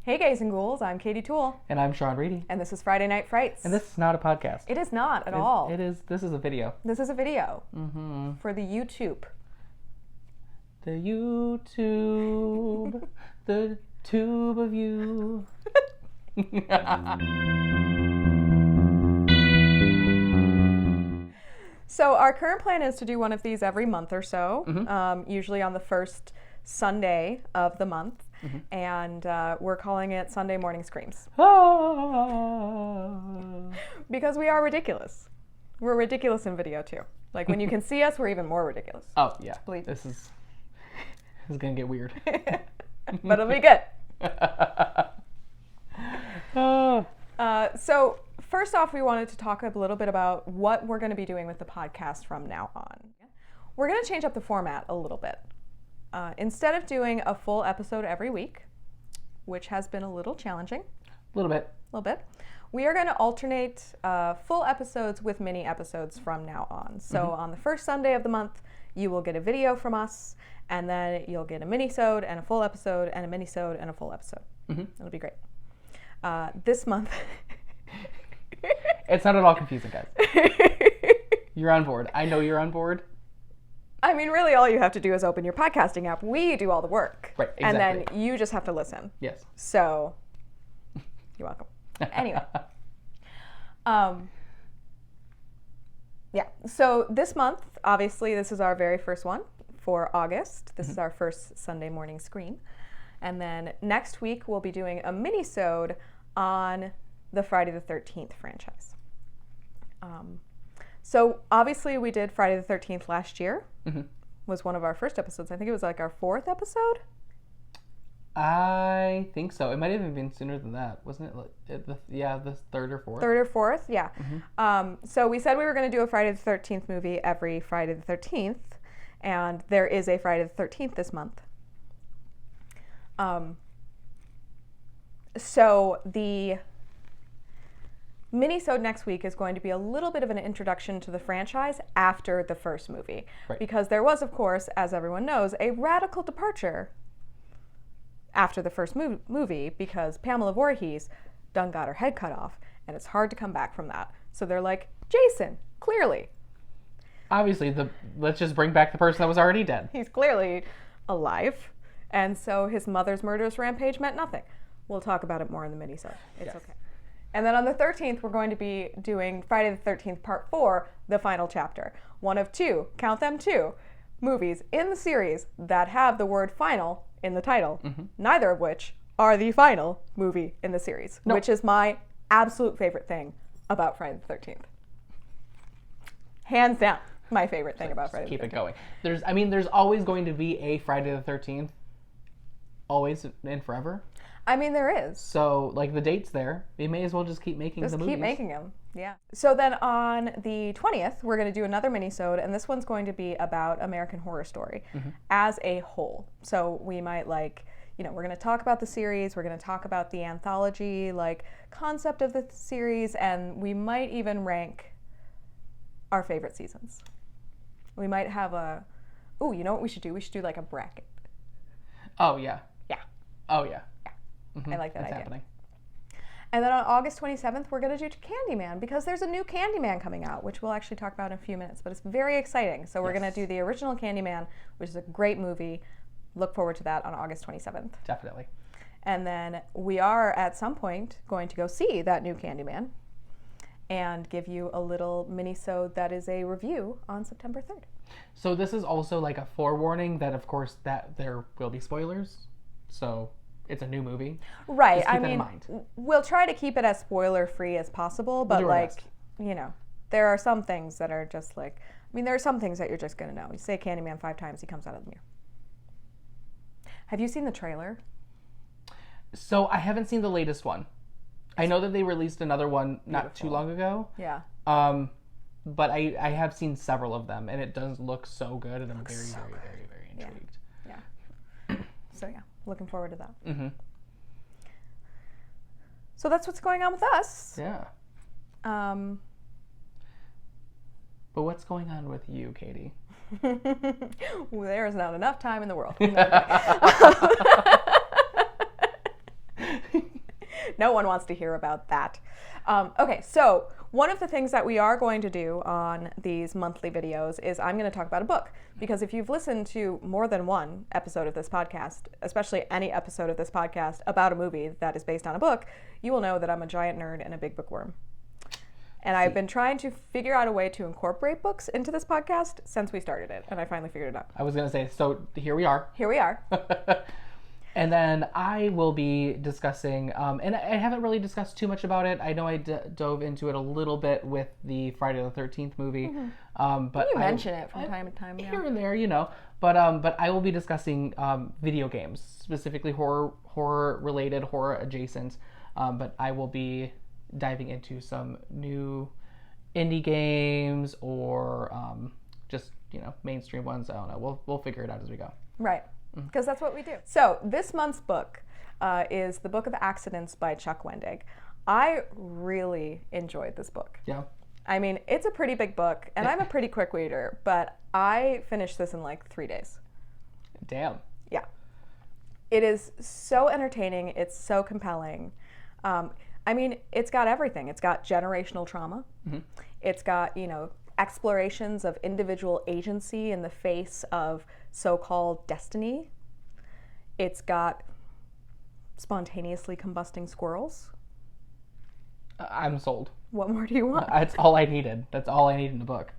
Hey guys and ghouls, I'm Katie Toole. And I'm Sean Reedy. And this is Friday Night Frights. And this is not a podcast. It is not at all. This is a video. This is a video. Mm-hmm. For the YouTube. The YouTube. The tube of you. So our current plan is to do one of these every month or so, usually on the first Sunday of the month. And we're calling it Sunday Morning Screams. Because we are ridiculous. We're ridiculous in video too. Like when you can see us, we're even more ridiculous. Oh yeah, Believe this is gonna get weird. But it'll be good. So first off, we wanted to talk a little bit about what we're going to be doing with the podcast from now on. We're going to change up the format a little bit. Instead of doing a full episode every week, which has been a little challenging. A little bit. We are going to alternate full episodes with mini episodes from now on. So on the first Sunday of the month, you will get a video from us, and then you'll get a mini-sode and a full episode and a mini-sode and a full episode. It'll be great. This month... It's not at all confusing, guys. You're on board. I know you're on board. I mean, really, all you have to do is open your podcasting app. We do all the work. Right, exactly. And then you just have to listen. Yes. So, you're welcome. Anyway. Yeah. So this month, obviously, this is our very first one for August. This is our first Sunday morning scream. And then next week, we'll be doing a mini-sode on the Friday the 13th franchise. So obviously we did Friday the 13th last year. Was one of our first episodes. I think it was like our fourth episode. I think so. It might have even been sooner than that, wasn't it? The third or fourth. Third or fourth, yeah. So we said we were going to do a Friday the 13th movie every Friday the 13th, and there is a Friday the 13th this month. So the mini-sode next week is going to be a little bit of an introduction to the franchise after the first movie. Right. Because there was, of course, as everyone knows, a radical departure after the first movie because Pamela Voorhees done got her head cut off, and it's hard to come back from that. So they're like, Jason, clearly. Obviously, let's just bring back the person that was already dead. He's clearly alive, and so his mother's murderous rampage meant nothing. We'll talk about it more in the mini-sode. It's okay. And then on the 13th, we're going to be doing Friday the 13th Part 4, the final chapter. One of two, count them two, movies in the series that have the word final in the title, neither of which are the final movie in the series, which is my absolute favorite thing about Friday the 13th. Hands down, my favorite thing about Friday the 13th. Keep it going. There's always going to be a Friday the 13th. Always and forever. I mean, there is. So, like, the date's there. We may as well just keep making the movies. Just keep making them, yeah. So then on the 20th, we're going to do another mini-sode, and this one's going to be about American Horror Story as a whole. So we might, we're going to talk about the series, we're going to talk about the anthology, concept of the series, and we might even rank our favorite seasons. We might have you know what we should do? We should do, a bracket. Oh, yeah. Yeah. Oh, yeah. I like that idea. Happening. And then on August 27th, we're going to do Candyman because there's a new Candyman coming out, which we'll actually talk about in a few minutes, but it's very exciting. So we're going to do the original Candyman, which is a great movie. Look forward to that on August 27th. Definitely. And then we are, at some point, going to go see that new Candyman and give you a little mini-sode that is a review on September 3rd. So this is also a forewarning that, of course, that there will be spoilers. So... it's a new movie. Right. Just keep that in mind. We'll try to keep it as spoiler-free as possible, but there are some things that are just there are some things that you're just going to know. You say Candyman 5 times, he comes out of the mirror. Have you seen the trailer? So I haven't seen the latest one. I know that they released another one not too long ago. Yeah. But I have seen several of them, and it does look so good, and I'm very, so very, very, very intrigued. Yeah. So yeah. Looking forward to that. So that's what's going on with us. Yeah. But what's going on with you, Katie? There is not enough time in the world. No one wants to hear about that. Okay, so one of the things that we are going to do on these monthly videos is I'm going to talk about a book. Because if you've listened to more than one episode of this podcast, especially any episode of this podcast about a movie that is based on a book, you will know that I'm a giant nerd and a big bookworm. And I've been trying to figure out a way to incorporate books into this podcast since we started it, and I finally figured it out. I was going to say, so here we are. Here we are. And then I will be discussing, and I haven't really discussed too much about it. I know I dove into it a little bit with the Friday the 13th movie. Mm-hmm. But you mention it from time to time. Here and there, you know. But I will be discussing video games, specifically horror-related, horror-adjacent. But I will be diving into some new indie games or just, you know, mainstream ones. I don't know. We'll figure it out as we go. Right. Because that's what we do. So this month's book is The Book of Accidents by Chuck Wendig. I really enjoyed this book. Yeah. I mean, it's a pretty big book, and I'm a pretty quick reader, but I finished this in like 3 days. Damn. Yeah. It is so entertaining. It's so compelling. I mean, it's got everything. It's got generational trauma. Mm-hmm. It's got, you know, explorations of individual agency in the face of so-called destiny. It's got spontaneously combusting squirrels. I'm sold. What more do you want? That's all I needed. That's all I need in the book.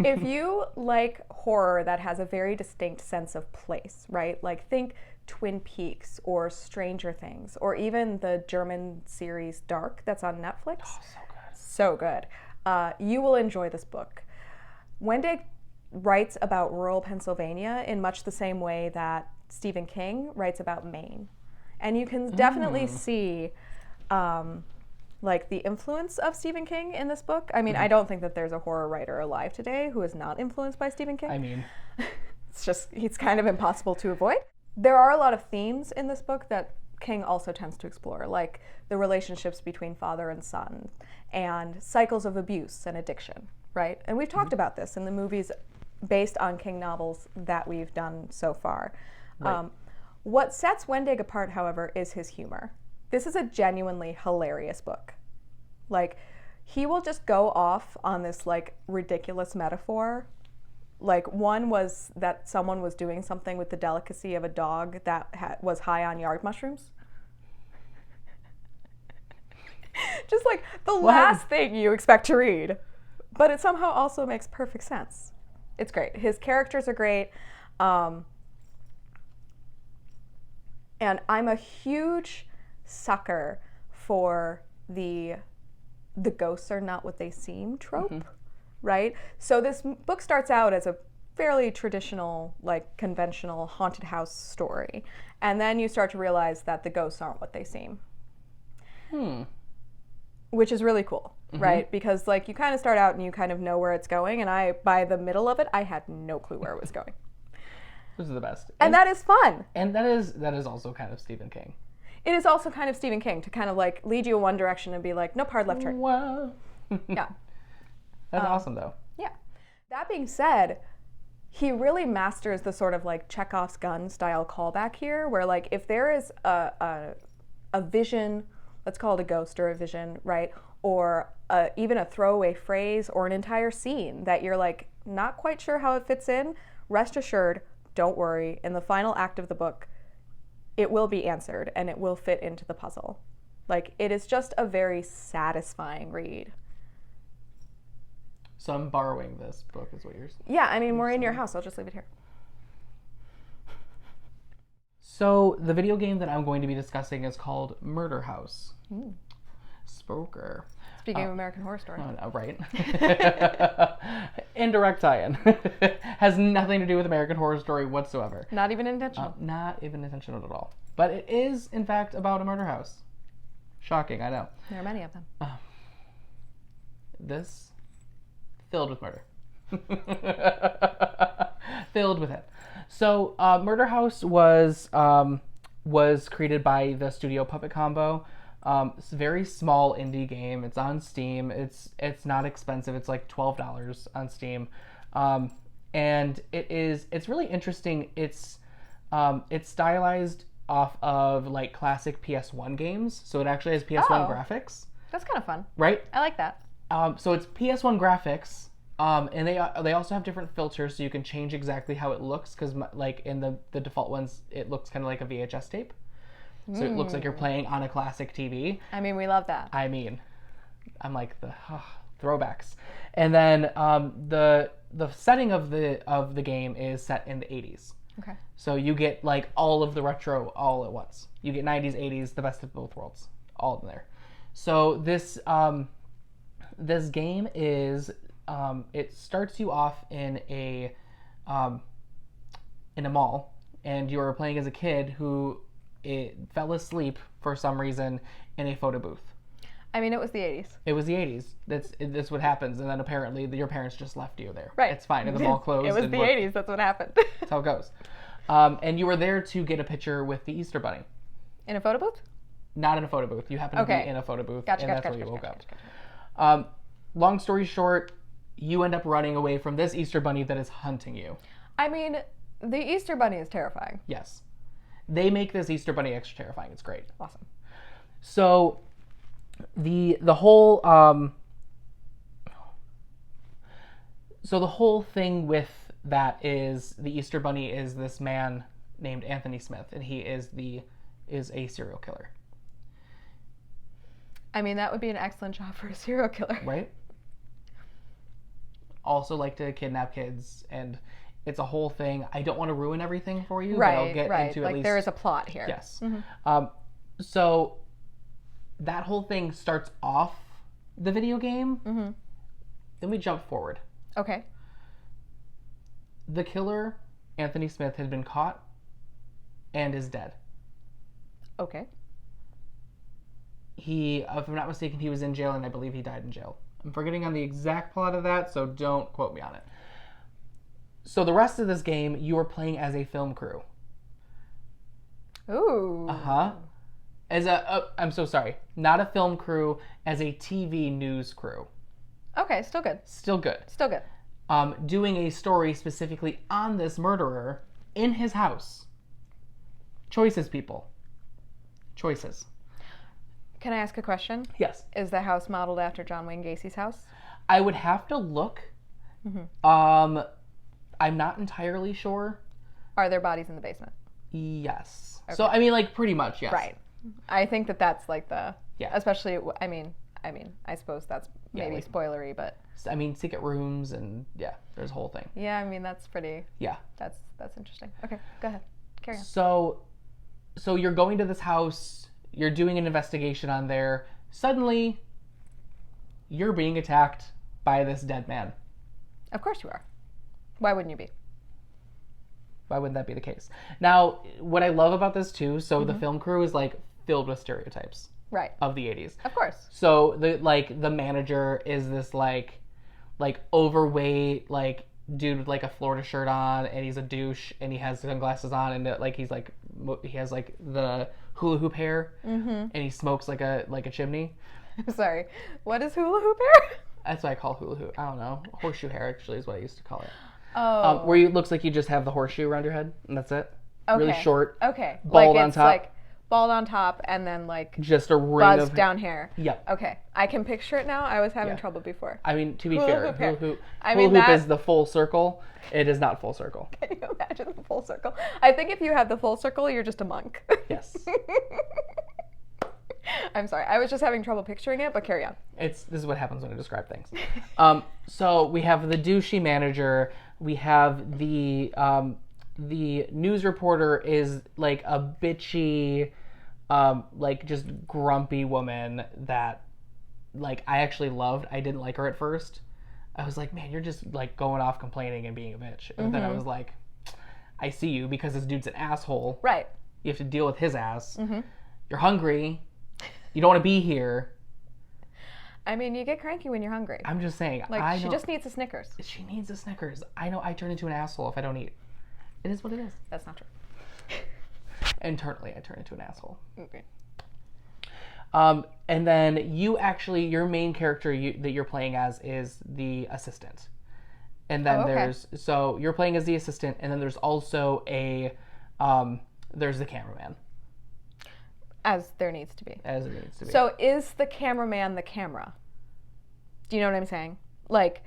If you like horror that has a very distinct sense of place, right? Like think Twin Peaks or Stranger Things or even the German series Dark that's on Netflix. Oh, so good. So good. You will enjoy this book. Wendig writes about rural Pennsylvania in much the same way that Stephen King writes about Maine. And you can definitely see like the influence of Stephen King in this book. I mean, I don't think that there's a horror writer alive today who is not influenced by Stephen King. I mean, it's kind of impossible to avoid. There are a lot of themes in this book that King also tends to explore, like the relationships between father and son and cycles of abuse and addiction, right? And we've talked about this in the movies based on King novels that we've done so far. Right. What sets Wendig apart, however, is his humor. This is a genuinely hilarious book. Like, he will just go off on this, like, ridiculous metaphor. Like, one was that someone was doing something with the delicacy of a dog that was high on yard mushrooms. Just, like, the last thing you expect to read. But it somehow also makes perfect sense. It's great. His characters are great. And I'm a huge sucker for the ghosts are not what they seem trope, right? So this book starts out as a fairly traditional, like conventional haunted house story. And then you start to realize that the ghosts aren't what they seem. Which is really cool, right? Because like you kind of start out and you kind of know where it's going. And by the middle of it, I had no clue where it was going. This is the best. And that is fun. And that is also kind of Stephen King. It is also kind of Stephen King to kind of like lead you in one direction and be like, nope, hard left turn. Wow. Yeah. That's awesome though. Yeah. That being said, he really masters the sort of like Chekhov's gun style callback here, where like if there is a vision, let's call it a ghost or a vision, right? Or even a throwaway phrase or an entire scene that you're like not quite sure how it fits in, rest assured, don't worry, in the final act of the book, it will be answered and it will fit into the puzzle. Like, it is just a very satisfying read. So I'm borrowing this book is what you're saying. Yeah, I mean, we're in your house. I'll just leave it here. So the video game that I'm going to be discussing is called Murder House. Spoker. Speaking of American Horror Story. Oh, no, right. Indirect tie-in. Has nothing to do with American Horror Story whatsoever. Not even intentional. Not even intentional at all. But it is, in fact, about a murder house. Shocking, I know. There are many of them. This, filled with murder. Filled with it. So, Murder House was created by the studio Puppet Combo. It's a very small indie game. It's on Steam. It's not expensive. It's like $12 on Steam, and it's really interesting. It's stylized off of like classic PS1 games, so it actually has PS1 graphics. That's kind of fun. Right? I like that. So it's PS1 graphics, and they also have different filters, so you can change exactly how it looks. Because like in the default ones, it looks kind of like a VHS tape, so it looks like you're playing on a classic TV. I mean, we love that. I mean, I'm like the throwbacks, and then the setting of the game is set in the 80s. Okay. So you get like all of the retro all at once. You get 90s, 80s, the best of both worlds, all in there. So this this game is it starts you off in a mall, and you're playing as a kid who fell asleep for some reason in a photo booth. I mean, it was the 80s. It was the 80s. That's what happens, and then apparently your parents just left you there. Right. It's fine. And the mall closed. It was the 80s. That's what happened. That's how it goes. And you were there to get a picture with the Easter Bunny. In a photo booth? Not in a photo booth. You happen to be in a photo booth, and that's where you woke up. Long story short, you end up running away from this Easter Bunny that is hunting you. I mean, the Easter Bunny is terrifying. Yes. They make this Easter Bunny extra terrifying. It's great. Awesome. So the whole thing with that is the Easter Bunny is this man named Anthony Smith, and he is a serial killer. I mean, that would be an excellent job for a serial killer. Right? Also like to kidnap kids, and it's a whole thing. I don't want to ruin everything for you, but I'll get into at least... there is a plot here. Yes. Mm-hmm. So that whole thing starts off the video game. Mm-hmm. Then we jump forward. Okay. The killer, Anthony Smith, has been caught and is dead. Okay. If I'm not mistaken, he was in jail, and I believe he died in jail. I'm forgetting on the exact plot of that, so don't quote me on it. So the rest of this game, you are playing as a film crew. Ooh. Uh-huh. I'm so sorry. Not a film crew, as a TV news crew. Okay, still good. Still good. Still good. Doing a story specifically on this murderer in his house. Choices, people. Choices. Can I ask a question? Yes. Is the house modeled after John Wayne Gacy's house? I would have to look. Mm-hmm. I'm not entirely sure. Are there bodies in the basement? Yes. Okay. So, I mean, like, pretty much, yes. Right. I think that's like the... Yeah. Especially, I mean, I suppose that's maybe like, spoilery, but... I mean, secret rooms and, yeah, there's a whole thing. Yeah, I mean, that's pretty... Yeah. That's interesting. Okay, go ahead. Carry on. So you're going to this house... You're doing an investigation on there. Suddenly, you're being attacked by this dead man. Of course you are. Why wouldn't you be? Why wouldn't that be the case? Now, what I love about this too, so the film crew is like filled with stereotypes. Right. Of the 80s. Of course. So the manager is this like overweight dude with like a Florida shirt on, and he's a douche, and he has sunglasses on, and he has like the hula hoop hair, and he smokes like a chimney. I'm sorry. What is hula hoop hair? That's what I call hula hoop. I don't know. Horseshoe hair actually is what I used to call it. Oh. Where it looks like you just have the horseshoe around your head, and that's it. Okay. Really short. Okay. Bald on top. Like bald on top, and then like just a ring buzzed down hair. Yep. Okay. I can picture it now. I was having trouble before. I mean, to be fair, hula hoop is the full circle. It is not full circle. Can you imagine the full circle? I think if you have the full circle, you're just a monk. Yes. I'm sorry. I was just having trouble picturing it, but carry on. This is what happens when I describe things. So we have the douchey manager. We have the news reporter is like a bitchy, like just grumpy woman that like I actually loved. I didn't like her at first. I was like, man, you're just like going off complaining and being a bitch. And then I was like, I see you because this dude's an asshole. Right. You have to deal with his ass. Mm-hmm. You're hungry. You don't want to be here. I mean, you get cranky when you're hungry. I'm just saying. Like, she just needs a Snickers. She needs a Snickers. I know I turn into an asshole if I don't eat. It is what it is. That's not true. Internally, I turn into an asshole. Okay. And then your main character that you're playing as is the assistant. And then so you're playing as the assistant, and then there's also there's the cameraman. As there needs to be. As it needs to be. So is the cameraman the camera? Do you know what I'm saying? Like,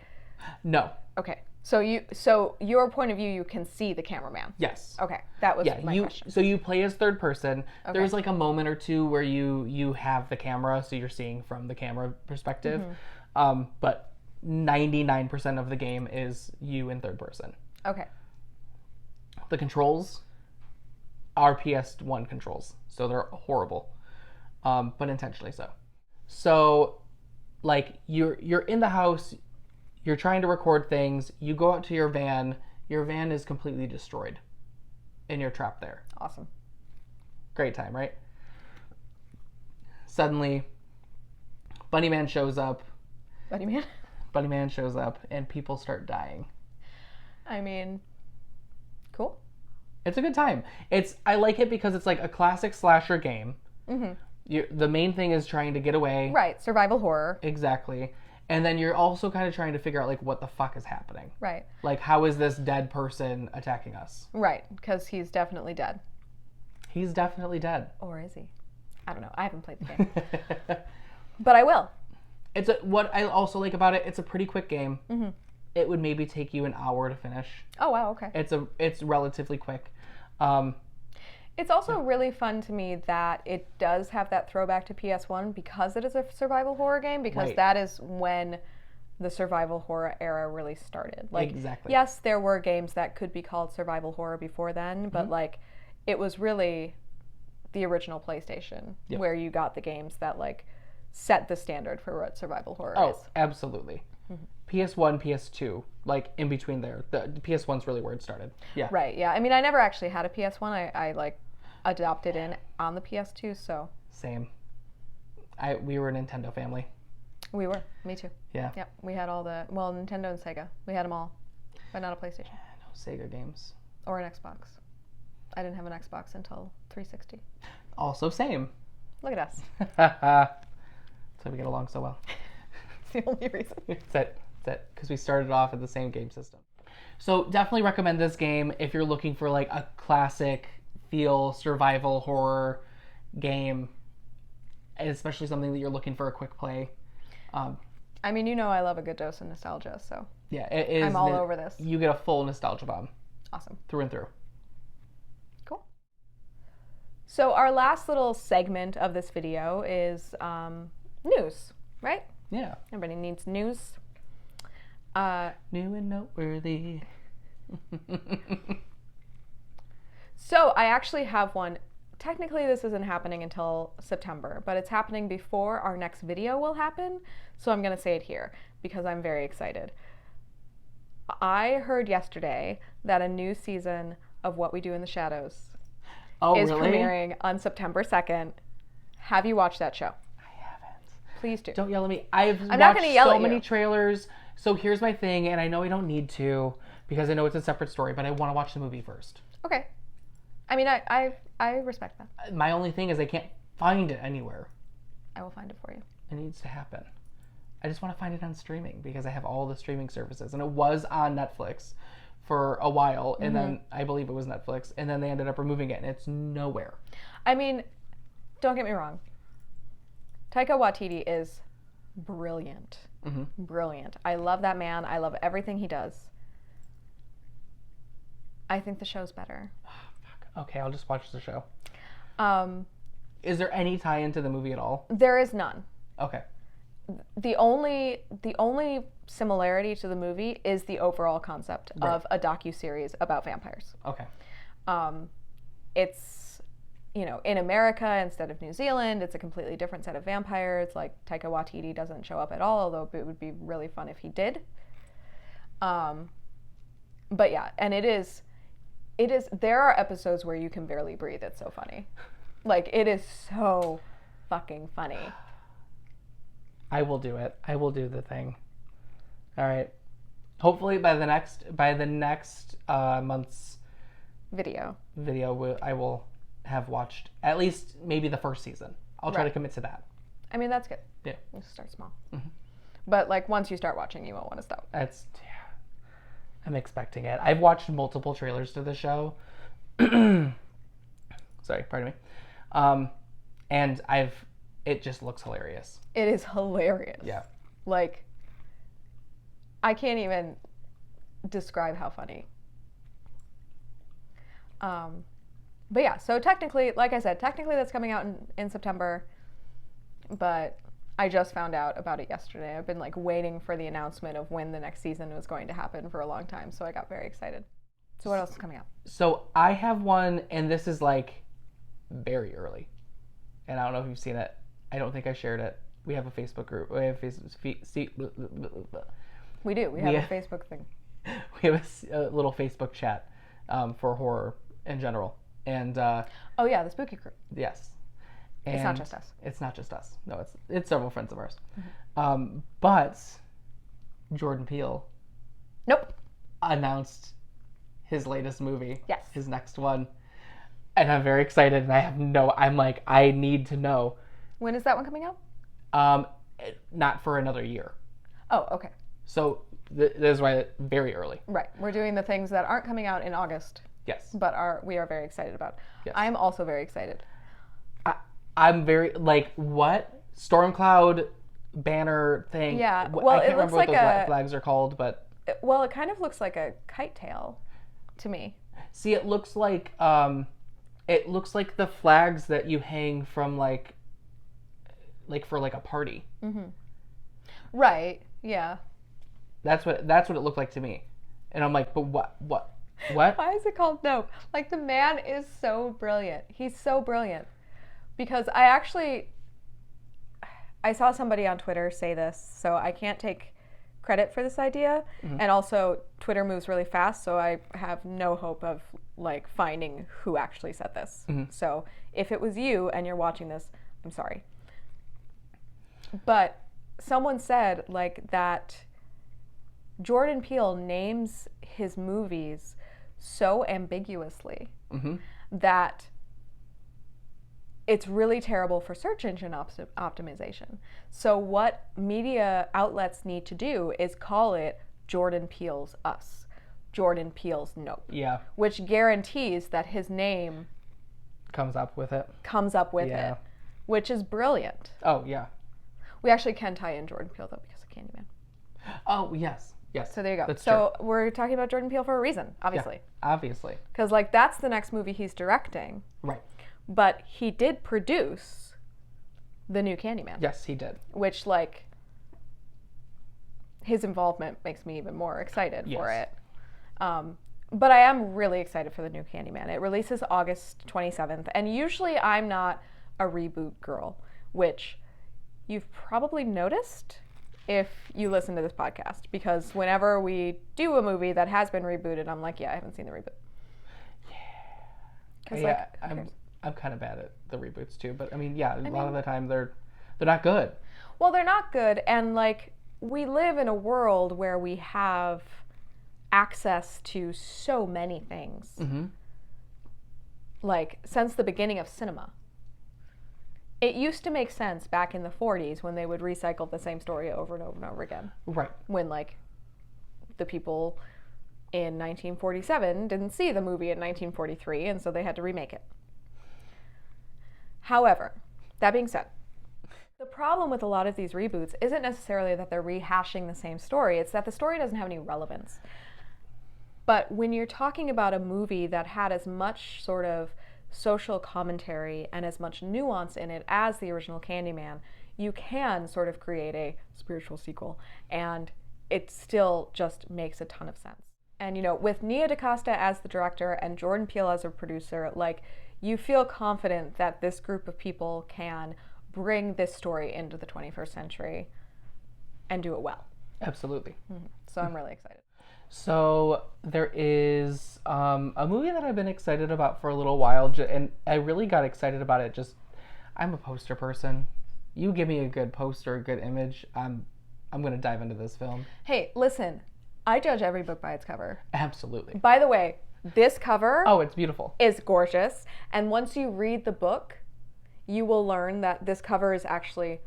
no. Okay. So your point of view, you can see the cameraman. Yes. Okay. That was my question. So you play as third person. Okay. There's like a moment or two where you have the camera, so you're seeing from the camera perspective. But 99% of the game is you in third person. Okay. The controls are PS1 controls, so they're horrible, but intentionally so. So, like, you're in the house, you're trying to record things, you go out to your van is completely destroyed, and you're trapped there. Awesome. Great time, right? Suddenly, Bunny Man shows up. Bunny Man shows up, and people start dying. I mean, cool. It's a good time. I like it because it's like a classic slasher game. The main thing is trying to get away. Right, survival horror. Exactly. And then you're also kind of trying to figure out, like, what the fuck is happening. Right. Like, how is this dead person attacking us? Right, because he's definitely dead. He's definitely dead. Or is he? I don't know. I haven't played the game. But I will. What I also like about it, it's a pretty quick game. It would maybe take you an hour to finish. Oh, wow, okay. It's relatively quick. It's also really fun to me that it does have that throwback to PS1 because it is a survival horror game, because that is when the survival horror era really started. Like, exactly. Yes, there were games that could be called survival horror before then, but like it was really the original PlayStation where you got the games that like set the standard for what survival horror is. Oh, absolutely. PS1, PS2, like in between there. The PS1's really where it started. Yeah. Right, yeah. I mean, I never actually had a PS1. I like adopted in on the PS2, so. Same. We were a Nintendo family. We were. Me too. Yeah. Yep. We had all Nintendo and Sega. We had them all, but not a PlayStation. No Sega games. Or an Xbox. I didn't have an Xbox until 360. Also same. Look at us. That's why we get along so well. It's the only reason. That's it. Because we started off at the same game system. So definitely recommend this game if you're looking for like a classic feel survival horror game, especially something that you're looking for a quick play. I mean, you know I love a good dose of nostalgia, so yeah, it is. I'm all over this. You get a full nostalgia bomb. Awesome. Through and through. Cool. So our last little segment of this video is news, right? Yeah. Everybody needs news. New and noteworthy. So I actually have one. Technically, this isn't happening until September, but it's happening before our next video will happen. So I'm going to say it here because I'm very excited. I heard yesterday that a new season of What We Do in the Shadows is premiering on September 2nd. Have you watched that show? I haven't. Please do. Don't yell at me. I'm not going to yell at you. So many trailers. So here's my thing, and I know I don't need to because I know it's a separate story, but I want to watch the movie first. Okay. I mean, I respect that. My only thing is I can't find it anywhere. I will find it for you. It needs to happen. I just want to find it on streaming because I have all the streaming services. And it was on Netflix for a while, and then I believe it was Netflix, and then they ended up removing it, and it's nowhere. I mean, don't get me wrong. Taika Waititi is brilliant. Brilliant. I love that man. I love everything he does. I think the show's better. Okay, I'll just watch the show. Is there any tie-in to the movie at all? There is none. Okay. The only similarity to the movie is the overall concept of a docuseries about vampires. Okay. It's, in America instead of New Zealand. It's a completely different set of vampires. Like, Taika Waititi doesn't show up at all, although it would be really fun if he did. But yeah, and it is, there are episodes where you can barely breathe. It's so funny. Like, it is so fucking funny. I will do it. I will do the thing. All right. Hopefully by the next month's video, I will have watched at least maybe the first season. I'll try to commit to that. I mean, that's good. Yeah. You start small. But like once you start watching, you won't want to stop. I'm expecting it. I've watched multiple trailers to the show. Sorry, pardon me. And it just looks hilarious. It is hilarious. Yeah. Like, I can't even describe how funny. But yeah, so technically, like I said, that's coming out in September, but I just found out about it yesterday. I've been like waiting for the announcement of when the next season was going to happen for a long time, so I got very excited. So what else is coming out? So I have one, and this is like very early, and I don't know if you've seen it. I don't think I shared it. We have a Facebook group. We have We do. We have a Facebook thing. We have a little Facebook chat for horror in general. And oh yeah, the spooky crew. yes. And it's not just us. It's not just us. No, it's several friends of ours. But Jordan Peele Nope. announced his latest movie. Yes. His next one. And I'm very excited, and I'm like, I need to know. When is that one coming out? Not for another year. Oh, okay. So this is why very early. Right. We're doing the things that aren't coming out in August. Yes. But we are very excited about. Yes. I'm also very excited. I'm very, like, what? Stormcloud banner thing. Yeah. Well, Well, I can't it looks remember what like those flags are called, but Well, it kind of looks like a kite tail to me. see, it looks like the flags that you hang from like for like a party. Right. Yeah. That's what it looked like to me. And I'm like, but what? Why is it called Nope? Like, the man is so brilliant. He's so brilliant. Because I saw somebody on Twitter say this, so I can't take credit for this idea. And also, Twitter moves really fast, so I have no hope of like finding who actually said this. So if it was you and you're watching this, I'm sorry. But someone said like that Jordan Peele names his movies so ambiguously that it's really terrible for search engine optimization. So what media outlets need to do is call it Jordan Peele's Us, Jordan Peele's Nope. Yeah. Which guarantees that his name Comes up with it. it, which is brilliant. Oh, yeah. We actually can tie in Jordan Peele, though, because of Candyman. Oh, yes. Yes. So there you go. That's so true. we're talking about Jordan Peele for a reason, obviously. Yeah, obviously. Because, like, that's the next movie he's directing. Right. But he did produce the new Candyman. Yes, he did. Which, like, his involvement makes me even more excited for it. But I am really excited for the new Candyman. It releases August 27th. And usually I'm not a reboot girl, which you've probably noticed if you listen to this podcast. Because whenever we do a movie that has been rebooted, I'm like, yeah, I haven't seen the reboot. Yeah, I'm kind of bad at the reboots too. But I mean, yeah, a lot of the time they're not good. Well, they're not good. And like, we live in a world where we have access to so many things. Like, since the beginning of cinema. It used to make sense back in the 40s when they would recycle the same story over and over and over again. Right. When, like, the people in 1947 didn't see the movie in 1943, and so they had to remake it. However, that being said, the problem with a lot of these reboots isn't necessarily that they're rehashing the same story, it's that the story doesn't have any relevance. But when you're talking about a movie that had as much sort of social commentary and as much nuance in it as the original Candyman, you can sort of create a spiritual sequel, and it still just makes a ton of sense. And, you know, with Nia DaCosta as the director and Jordan Peele as a producer, like, you feel confident that this group of people can bring this story into the 21st century and do it well. Absolutely. So I'm really excited. So there is a movie that I've been excited about for a little while, and I really got excited about it. I'm a poster person. You give me a good poster, a good image, I'm going to dive into this film. Hey, listen, I judge every book by its cover. Absolutely. By the way, this cover it's beautiful. Is gorgeous. And once you read the book, you will learn that this cover is actually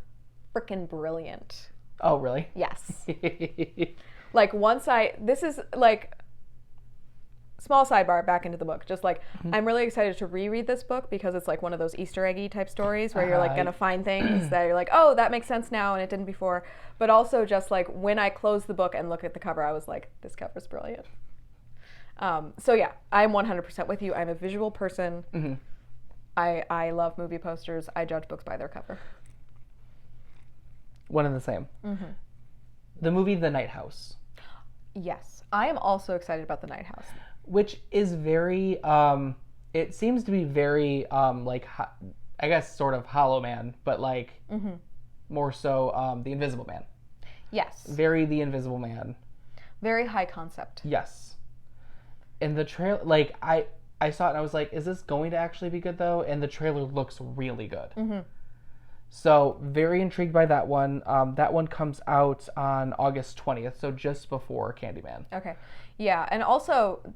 freaking brilliant. Oh, really? Yes. Like, this is like, small sidebar back into the book. Just like, I'm really excited to reread this book because it's like one of those Easter eggy type stories where you're like going to find things that you're like, oh, that makes sense now and it didn't before. But also just like when I closed the book and look at the cover, I was like, this cover's brilliant. So yeah, I'm 100% with you. I'm a visual person. Mm-hmm. I love movie posters. I judge books by their cover. One and the same. Mm-hmm. The movie The Night House. Yes. I am also excited about The Night House. Which is very, it seems to be very, like, I guess sort of Hollow Man, but like, more so The Invisible Man. Yes. Very The Invisible Man. Very high concept. Yes. And the trailer, like, I saw it and I was like, is this going to actually be good though? And the trailer looks really good. Mm-hmm. So very intrigued by that one. That one comes out on August 20th, so just before Candyman. Okay. Yeah, and also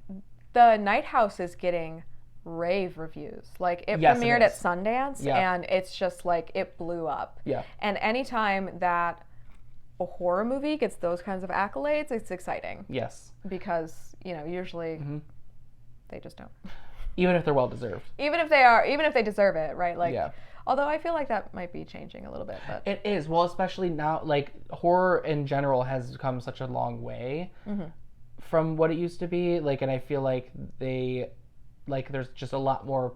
The Night House is getting rave reviews. Like it premiered at Sundance and it's just like it blew up. Yeah. And anytime that a horror movie gets those kinds of accolades, it's exciting. Yes. Because, you know, usually they just don't. Even if they're well deserved. Even if they deserve it, right? Like although I feel like that might be changing a little bit, but it is. Well, especially now, like horror in general has come such a long way from what it used to be. Like, and I feel like there's just a lot more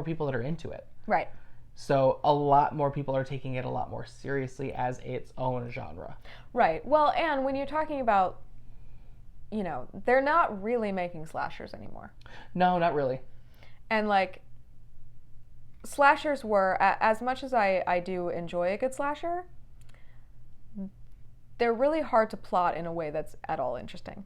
people that are into it. Right. So a lot more people are taking it a lot more seriously as its own genre. Right. Well, and when you're talking about, you know, they're not really making slashers anymore. No, not really. And like, slashers were, as much as I do enjoy a good slasher, they're really hard to plot in a way that's at all interesting.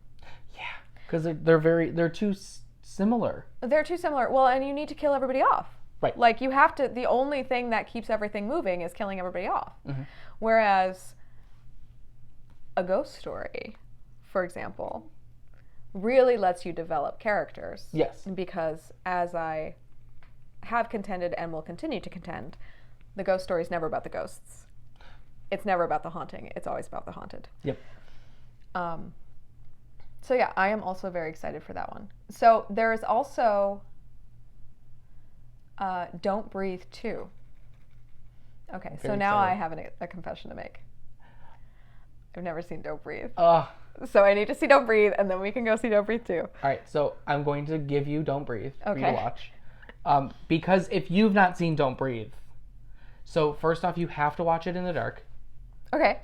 Yeah, because they're too similar. They're too similar. Well, and you need to kill everybody off. Right. Like you have to, the only thing that keeps everything moving is killing everybody off. Mm-hmm. Whereas a ghost story, for example, really lets you develop characters. Yes. Because as I have contended and will continue to contend, the ghost story is never about the ghosts. It's never about the haunting. It's always about the haunted. Yep. So yeah, I am also very excited for that one. So there is also Don't Breathe 2. Okay, so now I have a confession to make. I've never seen Don't Breathe. So I need to see Don't Breathe, and then we can go see Don't Breathe 2. All right, so I'm going to give you Don't Breathe for you to watch. Because if you've not seen Don't Breathe, so first off, you have to watch it in the dark. Okay.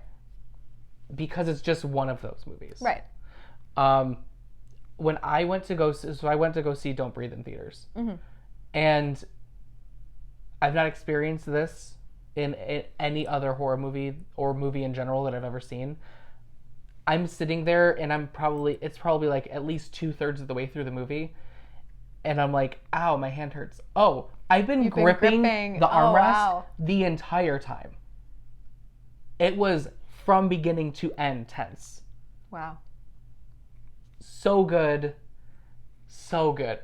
Because it's just one of those movies. Right. When I went to go see Don't Breathe in theaters. Mm-hmm. And I've not experienced this in any other horror movie or movie in general that I've ever seen. I'm sitting there and it's probably like at least 2/3 of the way through the movie. And I'm like, ow, my hand hurts. Oh, I've been gripping the armrest the entire time. It was from beginning to end tense. Wow. So good. So good.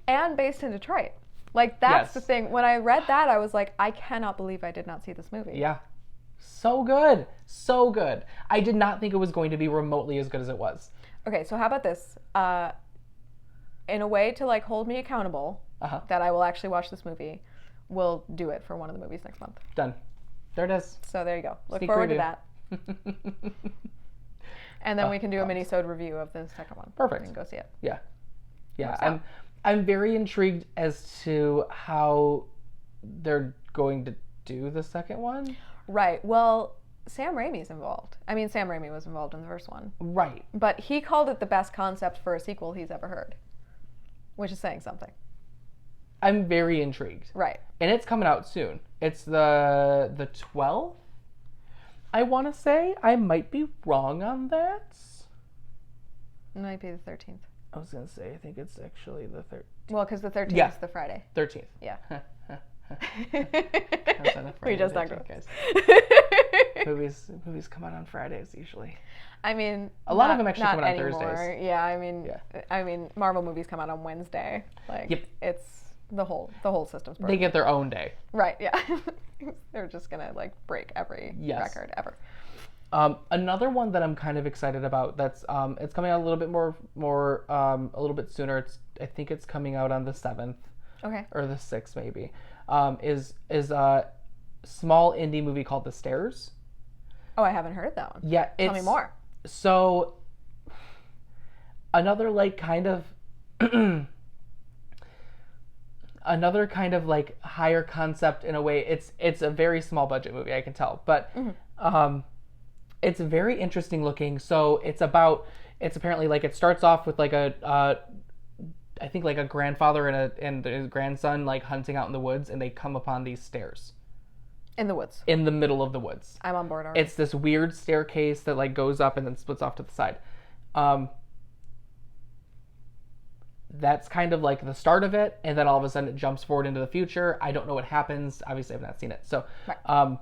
And based in Detroit. Like, that's the thing. When I read that, I was like, I cannot believe I did not see this movie. Yeah. So good. So good. I did not think it was going to be remotely as good as it was. Okay, so how about this? In a way to, like, hold me accountable that I will actually watch this movie, we'll do it for one of the movies next month. Done. There it is. So there you go. Look forward to that. And then we can do a mini-sode review of the second one. Perfect. We can go see it. Yeah. Yeah. I'm very intrigued as to how they're going to do the second one. Right. Well, Sam Raimi's involved. I mean, Sam Raimi was involved in the first one. Right. But he called it the best concept for a sequel he's ever heard, which is saying something. I'm very intrigued. Right. And it's coming out soon. It's the 12th, I want to say. I might be wrong on that. It might be the 13th. I was going to say, I think it's actually the 13th. Well, because the 13th is the Friday. 13th. Yeah. We just talked about guys. Movies come out on Fridays usually. I mean, a lot of them actually come out on anymore. Thursdays. Yeah, I mean, Marvel movies come out on Wednesday. Like, it's the whole system's broken. They get their own day. Right. Yeah. They're just gonna like break every record ever. Another one that I'm kind of excited about. That's it's coming out a little bit more a little bit sooner. I think it's coming out on the 7th. Okay. Or the 6th maybe. Is a small indie movie called The Stairs. Oh, I haven't heard that one. Yeah, Tell me more. So another like kind of another kind of like higher concept in a way. It's a very small budget movie, I can tell, but it's very interesting looking. So it's apparently like it starts off with like I think like a grandfather and his grandson like hunting out in the woods, and they come upon these stairs. In the woods. In the middle of the woods. I'm on board already. It's this weird staircase that like goes up and then splits off to the side. That's kind of like the start of it, and then all of a sudden it jumps forward into the future. I don't know what happens. Obviously, I've not seen it. So, right.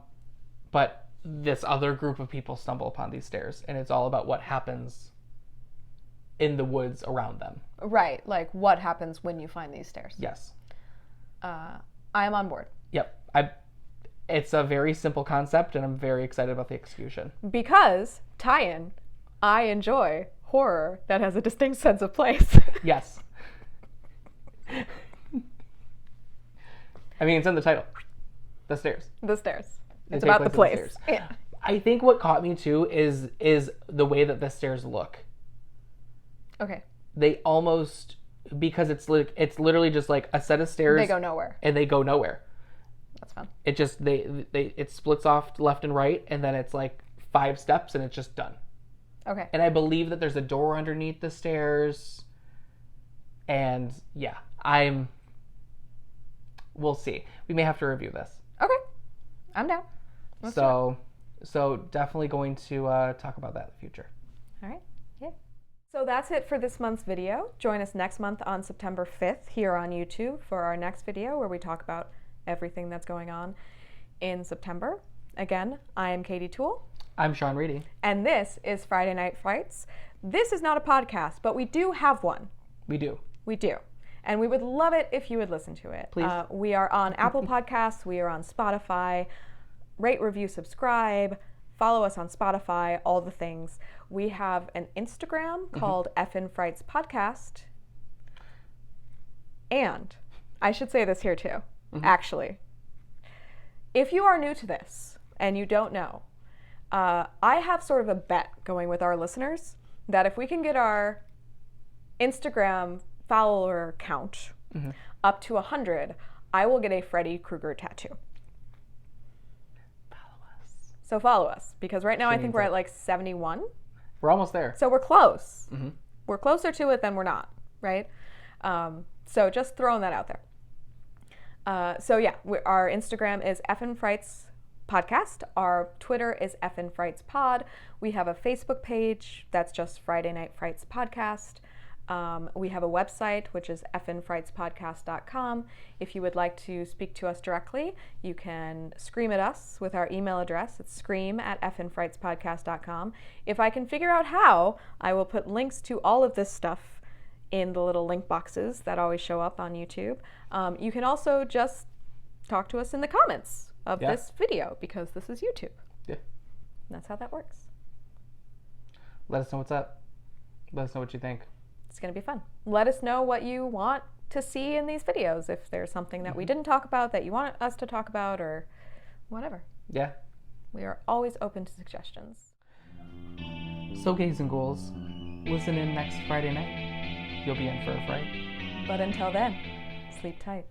But this other group of people stumble upon these stairs, and it's all about what happens in the woods around them. Right, like what happens when you find these stairs. Yes. I am on board. Yep. It's a very simple concept, and I'm very excited about the execution. Because, tie-in, I enjoy horror that has a distinct sense of place. Yes. I mean, it's in the title. The Stairs. The Stairs. It's about the place. Yeah. I think what caught me, too, is the way that the stairs look. Okay. They almost... Because it's literally just like a set of stairs. They go nowhere. And they go nowhere. That's fun. It just it splits off left and right, and then it's like 5 steps, and it's just done. Okay. And I believe that there's a door underneath the stairs. And yeah, we'll see. We may have to review this. Okay. I'm down. So definitely going to talk about that in the future. All right. Yeah. So that's it for this month's video. Join us next month on September 5th here on YouTube for our next video where we talk about everything that's going on in September. Again, I am Katie Toole. I'm Sean Reedy. And this is Friday Night Frights. This is not a podcast, but we do have one. We do. We do. And we would love it if you would listen to it. Please. We are on Apple Podcasts. We are on Spotify. Rate, review, subscribe. Follow us on Spotify, all the things. We have an Instagram called Effin' Frights Podcast. And I should say this here too, actually. If you are new to this and you don't know, I have sort of a bet going with our listeners that if we can get our Instagram follower count up to 100, I will get a Freddy Krueger tattoo. So follow us, because right now I think we're at like 71. We're almost there. So we're close. We're closer to it than we're not, right? So just throwing that out there. So yeah, our Instagram is Effin' Frights Podcast. Our Twitter is Effin' Frights Pod. We have a Facebook page that's just Friday Night Frights Podcast. We have a website, which is effinfrightspodcast.com. If you would like to speak to us directly, you can scream at us with our email address. It's scream@effinfrightspodcast.com. If I can figure out how, I will put links to all of this stuff in the little link boxes that always show up on YouTube. You can also just talk to us in the comments of this video, because this is YouTube. Yeah. And that's how that works. Let us know what's up. Let us know what you think. It's going to be fun. Let us know what you want to see in these videos. If there's something that we didn't talk about that you want us to talk about, or whatever. Yeah. We are always open to suggestions. So, gays and ghouls, listen in next Friday night. You'll be in for a fright. But until then, sleep tight.